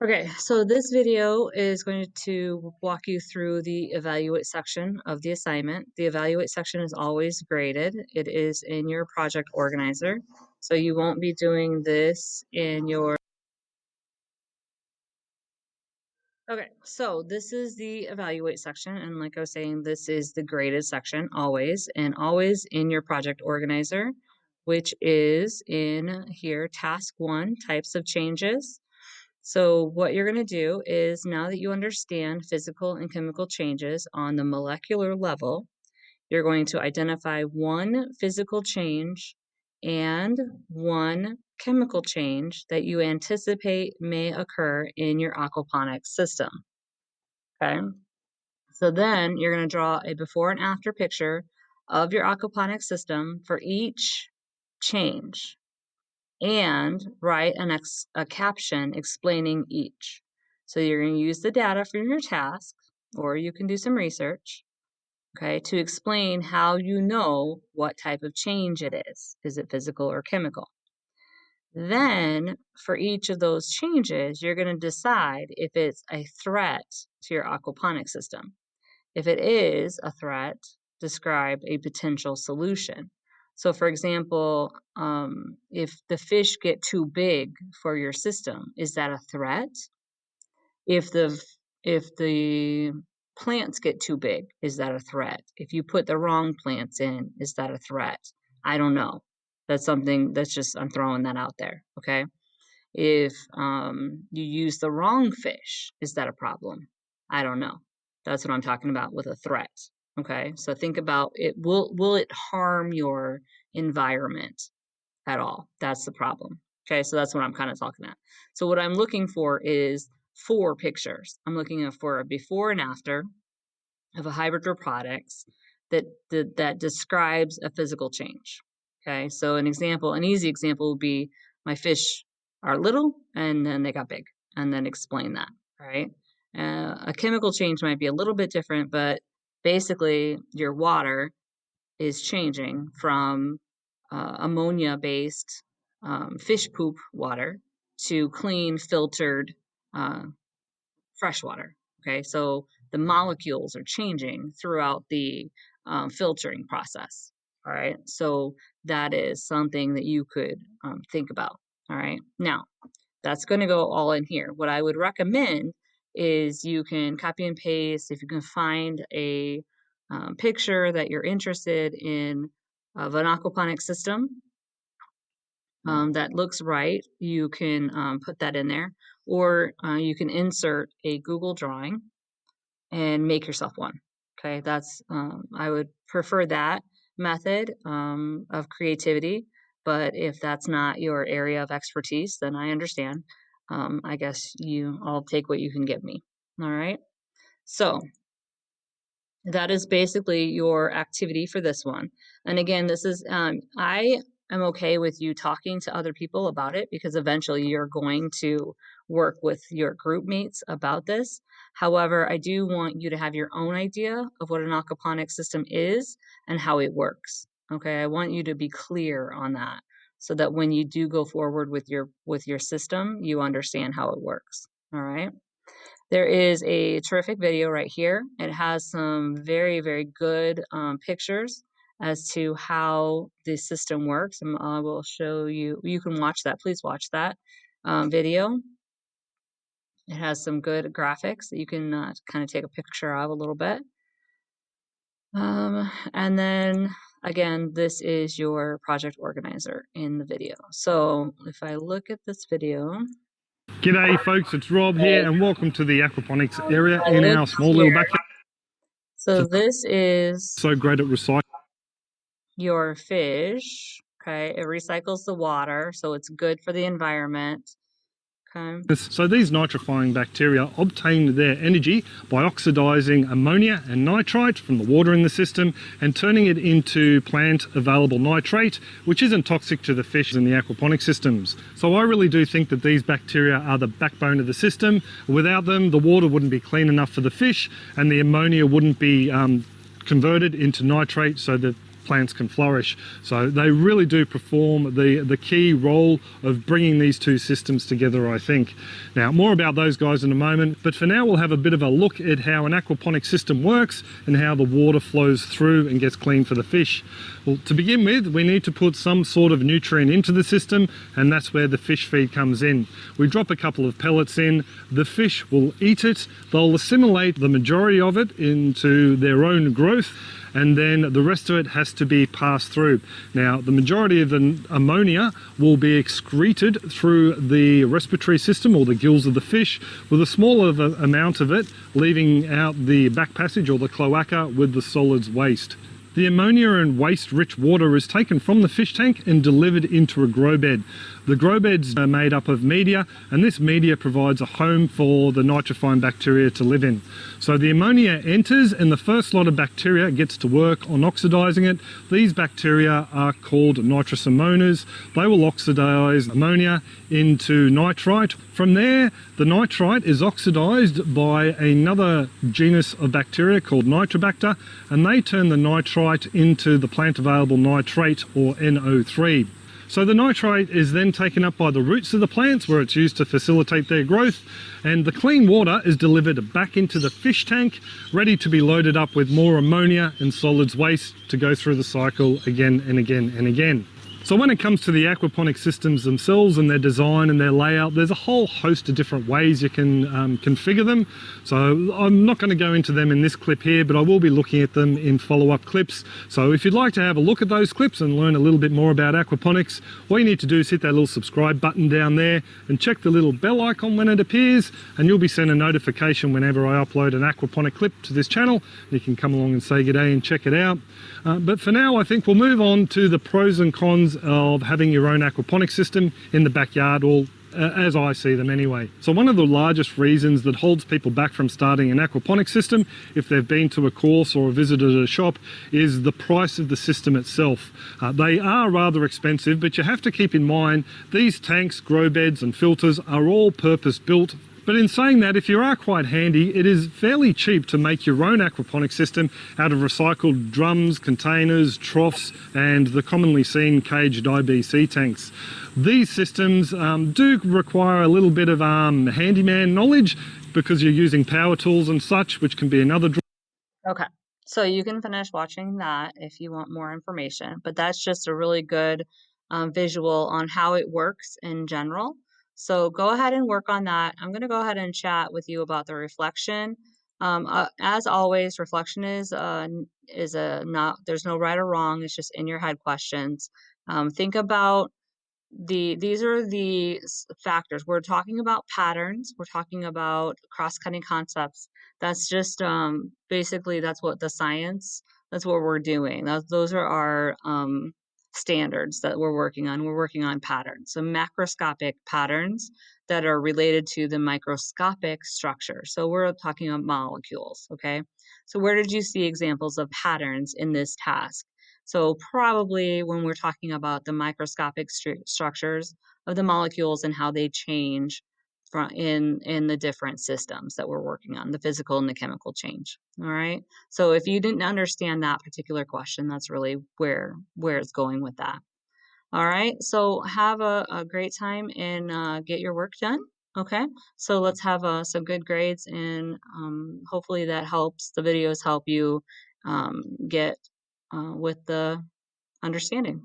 Okay, so this video is going to walk you through the evaluate section of the assignment. The evaluate section is always graded. It is in your project organizer. So you won't be doing this in your... Okay, so this is the evaluate section. And like I was saying, this is the graded section always, and always in your project organizer, which is in here, task 1, types of changes. So what you're going to do is, now that you understand physical and chemical changes on the molecular level, you're going to identify one physical change and one chemical change that you anticipate may occur in your aquaponics system. Okay, so then you're going to draw a before and after picture of your aquaponics system for each change, and write a caption explaining each. So you're going to use the data from your task, or you can do some research, okay, to explain how you know what type of change it is. Is it physical or chemical? Then, for each of those changes, you're going to decide if it's a threat to your aquaponic system. If it is a threat, describe a potential solution. So for example, if the fish get too big for your system, is that a threat? If the plants get too big, is that a threat? If you put the wrong plants in, is that a threat? I don't know. That's something that's just, I'm throwing that out there, okay? If you use the wrong fish, is that a problem? I don't know. That's what I'm talking about with a threat. Okay, so think about it. Will it harm your environment at all? That's the problem. Okay, so that's what I'm kind of talking at. So what I'm looking for is 4 pictures. I'm looking for a before and after of a hybrid products that describes a physical change. Okay, so an easy example would be, my fish are little and then they got big, and then explain that, right? A chemical change might be a little bit different, but basically your water is changing from ammonia-based fish poop water to clean, filtered fresh water. Okay, so the molecules are changing throughout the filtering process. All right, so that is something that you could think about. All right, now that's going to go all in here. What I would recommend is you can copy and paste, if you can find a picture that you're interested in of an aquaponic system that looks right, you can put that in there, or you can insert a Google drawing and make yourself one. Okay, that's I would prefer that method of creativity, but if that's not your area of expertise, then I understand. I guess I'll take what you can give me. All right, so that is basically your activity for this one. And again, this is, I am okay with you talking to other people about it, because eventually you're going to work with your group mates about this. However, I do want you to have your own idea of what an aquaponics system is and how it works. Okay, I want you to be clear on that, so that when you do go forward with your system, you understand how it works. All right. There is a terrific video right here. It has some very, very good pictures as to how the system works. And I will show you, you can watch that. Please watch that video. It has some good graphics that you can kind of take a picture of a little bit. And then again, this is your project organizer in the video. So if I look at this video. G'day folks, it's Rob here and welcome to the aquaponics area in our small little backyard. So this is so great at recycling your fish. Okay, it recycles the water, so it's good for the environment. Okay. So these nitrifying bacteria obtain their energy by oxidizing ammonia and nitrite from the water in the system and turning it into plant available nitrate, which isn't toxic to the fish in the aquaponic systems. So I really do think that these bacteria are the backbone of the system. Without them, the water wouldn't be clean enough for the fish, and the ammonia wouldn't be converted into nitrate so that plants can flourish. So they really do perform the key role of bringing these two systems together, I think. Now, more about those guys in a moment, but for now we'll have a bit of a look at how an aquaponic system works and how the water flows through and gets clean for the fish. Well, to begin with, we need to put some sort of nutrient into the system, and that's where the fish feed comes in. We drop a couple of pellets in, the fish will eat it, they'll assimilate the majority of it into their own growth, and then the rest of it has to be passed through. Now, the majority of the ammonia will be excreted through the respiratory system or the gills of the fish, with a smaller amount of it leaving out the back passage or the cloaca with the solids waste. The ammonia and waste-rich water is taken from the fish tank and delivered into a grow bed. The grow beds are made up of media, and this media provides a home for the nitrifying bacteria to live in. So the ammonia enters, and the first lot of bacteria gets to work on oxidizing it. These bacteria are called nitrosomonas. They will oxidize ammonia into nitrite. From there, the nitrite is oxidized by another genus of bacteria called Nitrobacter, and they turn the nitrite into the plant available nitrate, or NO3. So the nitrate is then taken up by the roots of the plants, where it's used to facilitate their growth, and the clean water is delivered back into the fish tank, ready to be loaded up with more ammonia and solids waste to go through the cycle again and again and again. So when it comes to the aquaponic systems themselves and their design and their layout, there's a whole host of different ways you can configure them. So I'm not going to go into them in this clip here, but I will be looking at them in follow-up clips. So if you'd like to have a look at those clips and learn a little bit more about aquaponics, all you need to do is hit that little subscribe button down there and check the little bell icon when it appears, and you'll be sent a notification whenever I upload an aquaponic clip to this channel. You can come along and say good day and check it out. But for now, I think we'll move on to the pros and cons of having your own aquaponic system in the backyard, or as I see them anyway. So one of the largest reasons that holds people back from starting an aquaponic system, if they've been to a course or visited a shop, is the price of the system itself. They are rather expensive, but you have to keep in mind these tanks, grow beds and filters are all purpose built. But in saying that, if you are quite handy, it is fairly cheap to make your own aquaponic system out of recycled drums, containers, troughs, and the commonly seen caged IBC tanks. These systems do require a little bit of handyman knowledge, because you're using power tools and such, which can be another Okay, so you can finish watching that if you want more information, but that's just a really good visual on how it works in general. So go ahead and work on that. I'm going to go ahead and chat with you about the reflection. As always, reflection is a not, there's no right or wrong. It's just in your head questions. Think about these are the factors. We're talking about patterns, we're talking about cross-cutting concepts. That's just basically that's what the science, that's what we're doing. Those are our standards that we're working on. We're working on patterns, so macroscopic patterns that are related to the microscopic structure. So we're talking about molecules. Okay, so where did you see examples of patterns in this task? So probably when we're talking about the microscopic structures of the molecules and how they change in the different systems that we're working on, the physical and the chemical change. All right. So if you didn't understand that particular question, that's really where it's going with that. All right. So have a great time and get your work done. Okay. So let's have some good grades, and hopefully that helps. The videos help you get with the understanding.